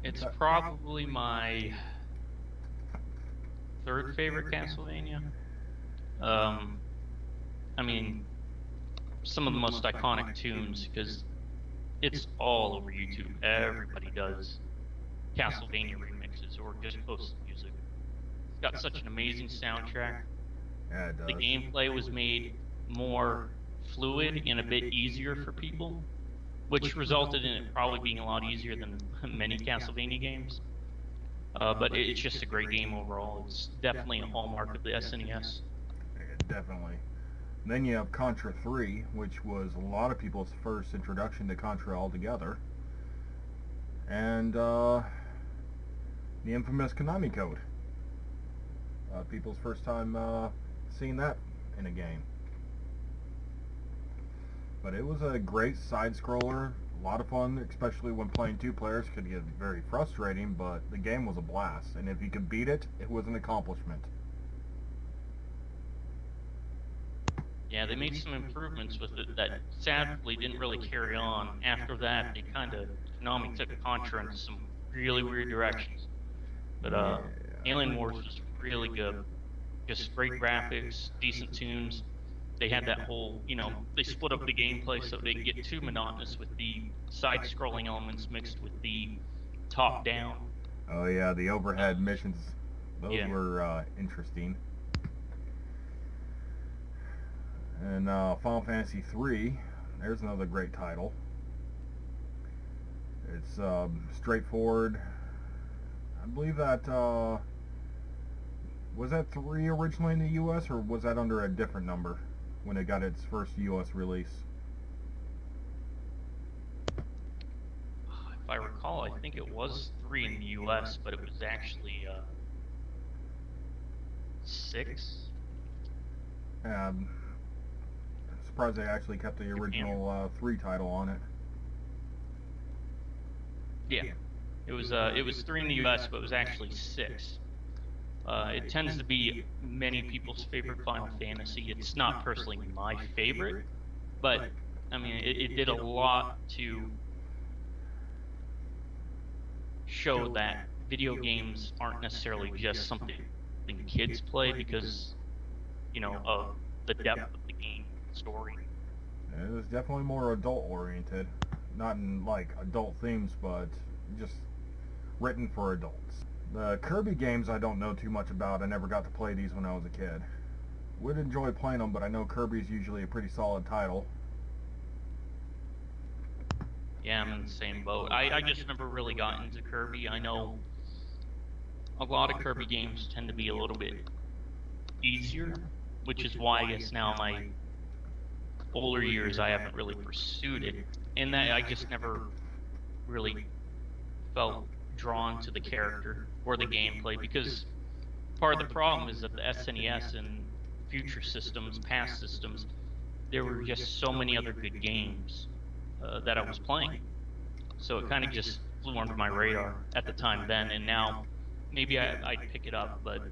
It's probably my third favorite Castlevania. Um, I mean, some of the most iconic tunes because it's all over YouTube. Everybody does Castlevania remixes or just posts music. It's got such an amazing soundtrack. Yeah, it The does. gameplay was made more fluid and a bit easier for people, which resulted in it probably being a lot easier than many Castlevania games. But it's just a great game overall. It's definitely a hallmark of the SNES. Yeah, definitely. Then you have Contra 3, which was a lot of people's first introduction to Contra altogether. And the infamous Konami code. People's first time seeing that in a game. But it was a great side scroller, a lot of fun, especially when playing two players. Could get very frustrating, but the game was a blast, and if you could beat it, it was an accomplishment. Yeah, they made some improvements with it that sadly didn't really carry on. After that, they kind of Konami took Contra into some really weird directions. But Alien Wars was really good. Just great graphics, decent tunes. They had that whole, they split up the gameplay so they didn't get too monotonous with the side-scrolling elements mixed with the top-down. Oh yeah, the overhead missions, those Yeah. were interesting. And Final Fantasy III, there's another great title. It's straightforward. I believe that was that 3 originally in the U.S. or was that under a different number when it got its first U.S. release? If I recall, I think it was 3 in the U.S., but it was actually 6. Surprised they actually kept the original 3 title on it. Yeah, it was 3 in the U.S., but it was actually 6. It tends to be many people's favorite Final Fantasy. It's not personally my favorite, but I mean, it did a lot to show that video games aren't necessarily just something kids play because, of the depth of the game story. It was definitely more adult oriented, not in like adult themes, but just written for adults. The Kirby games I don't know too much about. I never got to play these when I was a kid. Would enjoy playing them, but I know Kirby's usually a pretty solid title. Yeah, I'm in the same boat. I just never really got into Kirby. I know a lot of Kirby games tend to be a little bit easier, which is why I guess now my older years I haven't really pursued it. And that I just never really felt drawn to the character or the gameplay because part of the problem is that the SNES and future systems, past systems, there were just so many other good games that I was playing. So it kind of just flew under my radar at the time then, and now maybe I'd pick it up, but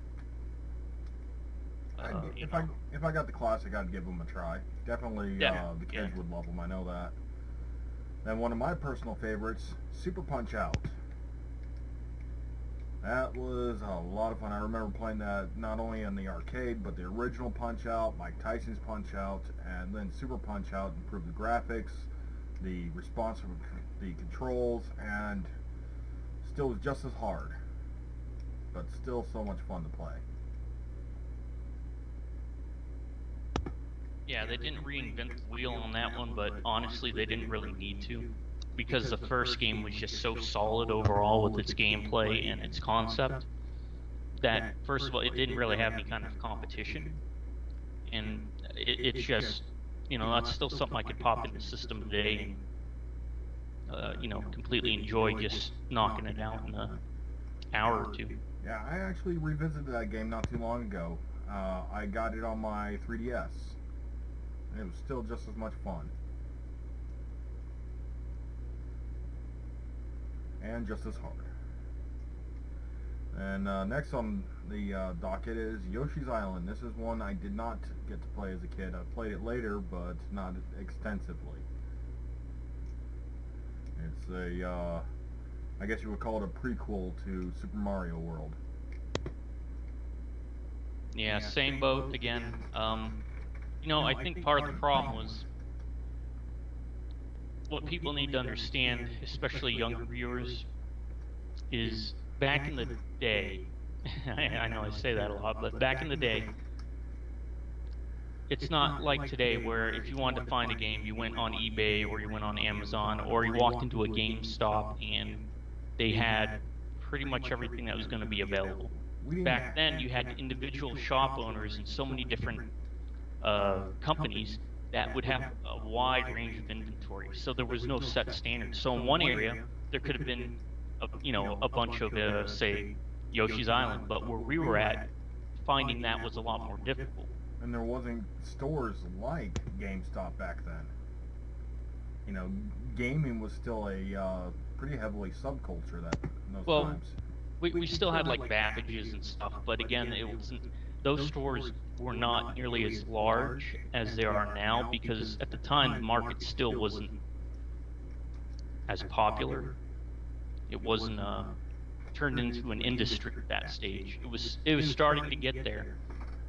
if I got the classic, I'd give them a try. Definitely, the kids would love them. I know that. Then one of my personal favorites, Super Punch Out. That was a lot of fun. I remember playing that not only in the arcade, but the original Punch Out, Mike Tyson's Punch Out, and then Super Punch Out improved the graphics, the response of the controls, and still was just as hard, but still so much fun to play. Yeah, they didn't reinvent the wheel on that one, but honestly, they didn't really need to. Because the first game was just so solid overall with its gameplay and its concept that, first of all, it didn't really have any kind of competition. And it's just, that's still something I could pop in the system today and, completely enjoy just knocking it out in an hour or 2. Yeah, I actually revisited that game not too long ago. I got it on my 3DS. And it was still just as much fun. And just as hard. And next on the docket is Yoshi's Island. This is one I did not get to play as a kid. I played it later, but not extensively. It's a I guess you would call it a prequel to Super Mario World. Yeah, same boat again. I think part of the problem was what people need to understand, especially younger viewers, is back in the day. I know I say that a lot, but back in the day, it's not like today where if you wanted to find a game, you went on eBay or you went on Amazon or you walked into a GameStop and they had pretty much everything that was going to be available. Back then, you had individual shop owners and so many different companies that would have a wide range of inventory. So there was no set standard. So in one area, there could have been, a bunch of, say, Yoshi's Island, but where we were at, finding that was a lot more difficult. And there wasn't stores like GameStop back then. Gaming was still a pretty heavily subculture in those times. We still had like Babbage's and stuff, but again, it wasn't. Those stores were not nearly as large as they are now because at the time the market still wasn't as popular. It wasn't turned into an industry at that stage. It was starting to get there,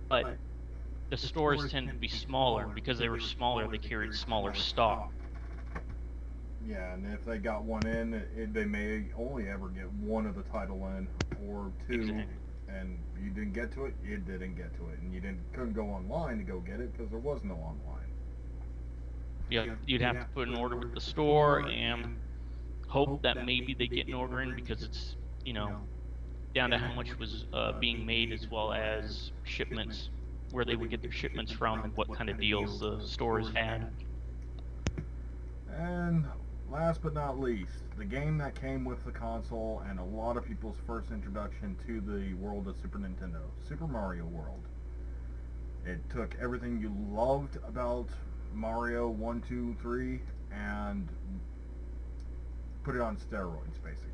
but the stores tended to be smaller because they were smaller. They carried smaller stock. Yeah, and if they got one in, they may only ever get one of the title in, or two, Exactly. and you didn't get to it, you didn't get to it, and you couldn't go online to go get it because there was no online. Yeah, you'd have to put an order with the store and hope that maybe they get an order in because it's down to how much was being made as well as shipments, where they would get their shipments from and what kind of deals the stores had. And last but not least, the game that came with the console and a lot of people's first introduction to the world of Super Nintendo, Super Mario World. It took everything you loved about Mario 1, 2, 3 and put it on steroids, basically.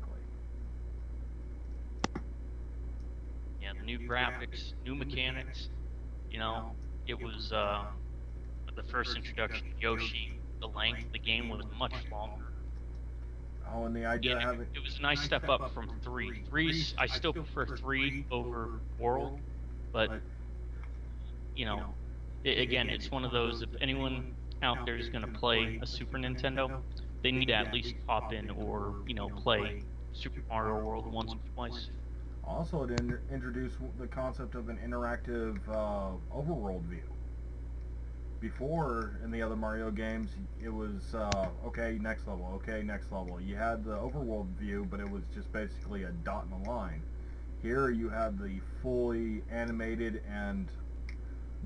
Yeah, the new graphics, new mechanics. It was the first introduction to Yoshi. The length of the game was much longer. Oh, and the idea of having... It was a nice step up from 3. 3, I still prefer 3 over World, but, again, it's one of those, if anyone out there is going to play a Super Nintendo, they need to at least pop in or, play Super Mario World once or twice. Also, it introduced the concept of an interactive overworld view. Before, in the other Mario games, it was, okay, next level, okay, next level. You had the overworld view, but it was just basically a dot and a line. Here you have the fully animated and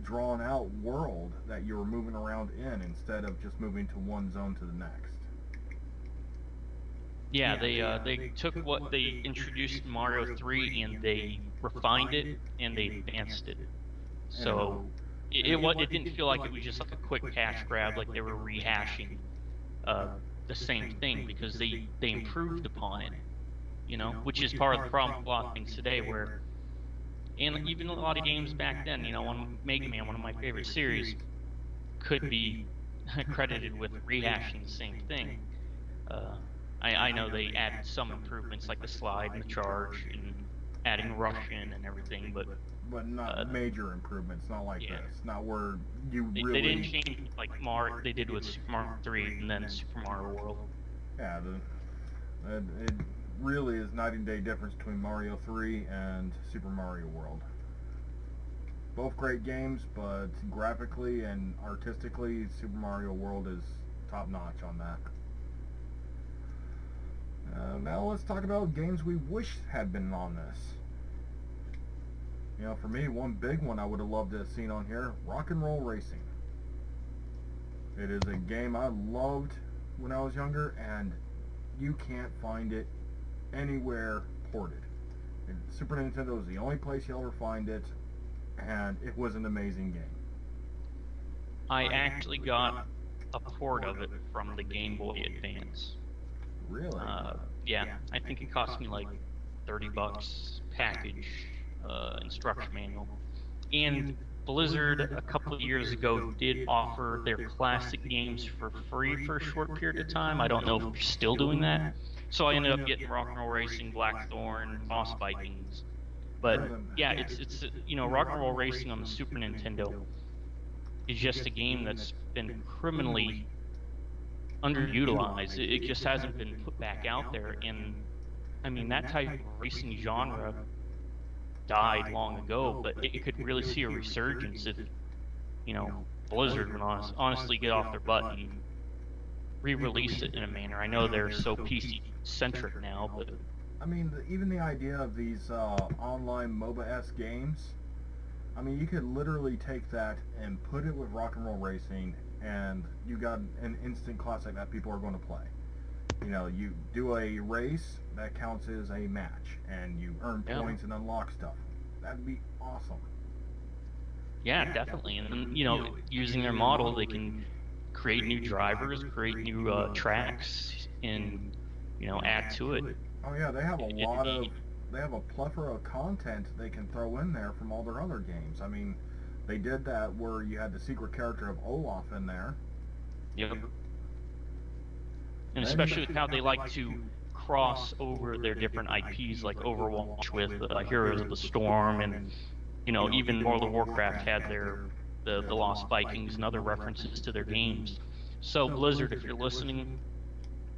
drawn out world that you were moving around in instead of just moving to one zone to the next. Yeah, they took what they introduced in Mario 3 and they refined it and they advanced it. So it didn't feel like it was just like a quick cash grab, like they were rehashing the same thing because they improved upon it, which is part of the problem with a lot of things today where, and even a lot of games back then, Mega Man, one of my favorite series, could be credited with rehashing the same thing. I know they added some improvements like the slide and the charge and adding Russian and everything, but not major improvements, not like this. Not where you they didn't change like they did with Super Mario 3 and then Super Mario World. Yeah, it really is night and day difference between Mario 3 and Super Mario World. Both great games, but graphically and artistically, Super Mario World is top notch on that. Now let's talk about games we wish had been on this. For me, one big one I would have loved to have seen on here, Rock and Roll Racing. It is a game I loved when I was younger, and you can't find it anywhere ported. And Super Nintendo is the only place you'll ever find it, and it was an amazing game. I actually got a port of it from the Game Boy Advance. Really? Yeah, I think it cost me like $30 package, instruction manual. And Blizzard a couple of years ago did offer their classic games for free for a short period of time. I don't know if they're still doing that, So I ended up getting Rock and Roll Racing, Blackthorn, Boss Vikings. But yeah, it's Rock and Roll Racing on the Super Nintendo is just a game that's been criminally underutilized. It just hasn't been put back out there. And I mean, that type of racing genre died long ago, but it could really see a resurgence if, Blizzard would honestly get off their butt and re-release it in a manner. I know they're so PC-centric now, but... I mean, even the idea of these online MOBA-esque games, I mean, you could literally take that and put it with Rock and Roll Racing, and you got an instant classic that people are going to play. You do a race, that counts as a match, and you earn points and unlock stuff. That'd be awesome. Yeah, definitely. And then, using their model, they can create new drivers, create new tracks, and, add to it. Oh yeah, they have a plethora of content they can throw in there from all their other games. I mean, they did that where you had the secret character of Olaf in there. Yep. And especially with how they like to cross over their different IPs, like Overwatch with Heroes of the Storm, and even World of Warcraft had the Lost Vikings and other references to their games. So Blizzard, if you're listening,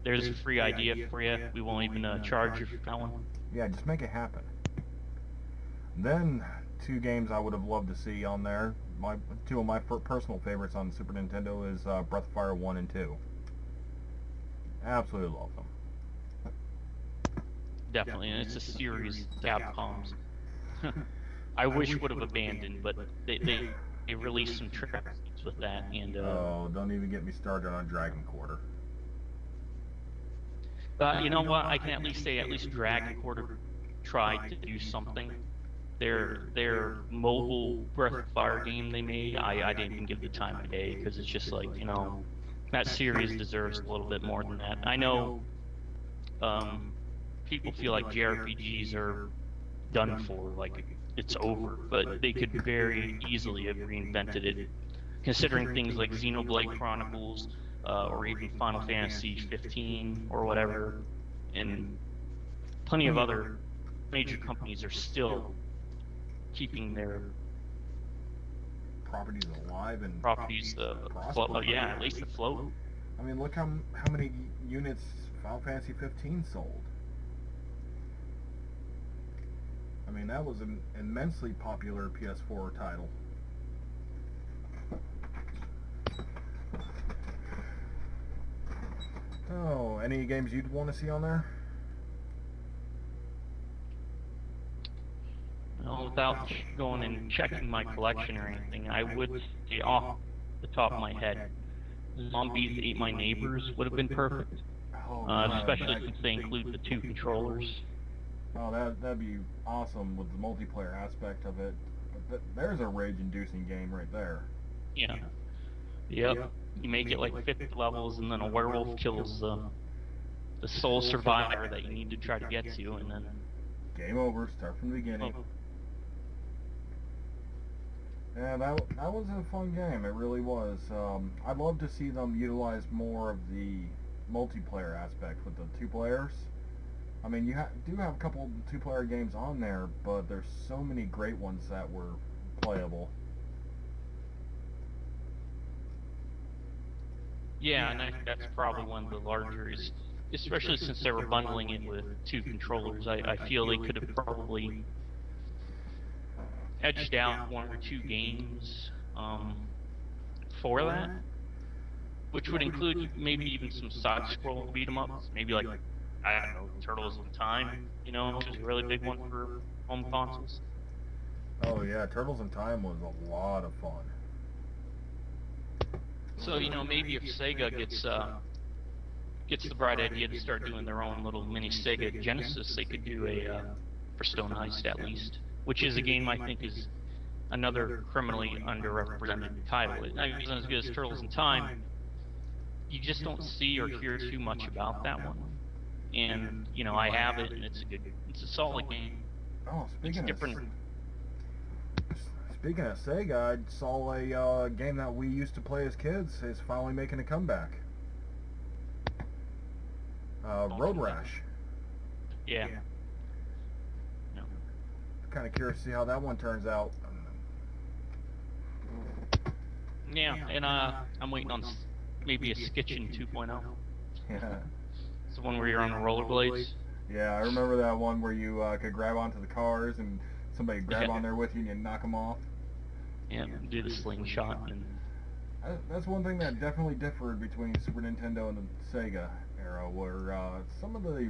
there's a free idea for you. We won't even charge you for that one. Yeah, just make it happen. Then, two games I would have loved to see on there. Two of my personal favorites on Super Nintendo is Breath of Fire 1 and 2. Absolutely love them. Definitely, and it's a series Capcom's. I wish would have abandoned, but they released some tracks with that, and oh, don't even get me started on Dragon Quarter. You know what? I can at least say Dragon Quarter tried to do something. Their mobile Breath of Fire game they made, I didn't even give the time of day, because it's just like, that series deserves a little bit more than that. I know people feel like JRPGs are done for, like it's over, but they could very easily have reinvented it, considering things like Xenoblade Chronicles, or even Final Fantasy 15 or whatever, and plenty of other major companies are still keeping their properties alive and properties at least afloat. I mean, look how many units Final Fantasy 15 sold. I mean, that was an immensely popular PS4 title. Oh, any games you'd want to see on there? Well, without going and checking my collection or anything, I would say off the top of my head, Zombies Ate My Neighbors would have been perfect. Especially since they include the 2 controllers. Oh, that'd be awesome with the multiplayer aspect of it. There's a rage-inducing game right there. Yeah. Yep. You make it like 50 levels, and then a werewolf kills the sole survivor that you need to try to get to, and then... Game over, start from the beginning. Oh. Yeah, that was a fun game, it really was. I'd love to see them utilize more of the multiplayer aspect with the 2 players. I mean, you do have a couple 2-player games on there, but there's so many great ones that were playable. Yeah, and I think that's probably one of the larger, especially since they were bundling it with 2 controllers. I feel they could have probably edged out 1 or 2 games for that, which would include maybe even some side-scroll beat-em-ups, maybe like, I don't know, Turtles in Time, which is a really big one for home consoles. Oh yeah, Turtles in Time was a lot of fun. So, maybe if Sega gets the bright idea to start doing their own little mini Sega Genesis, they could do a for Stone Heist at least, which is a game I think is another criminally underrepresented title. It's not as good as Turtles in Time. You just don't see or hear too much about that one. And, I have it, and it's a solid game. Oh, Speaking of Sega, I saw a game that we used to play as kids is finally making a comeback. Road Rash. Yeah. No. Kind of curious to see how that one turns out. Yeah, and I'm waiting on maybe a Skitchin 2.0. Yeah. It's the one where you're on the rollerblades. Yeah, I remember that one where you could grab onto the cars and somebody grab on there with you and you knock them off. Yeah, do the slingshot. And that's one thing that definitely differed between Super Nintendo and the Sega era, where some of the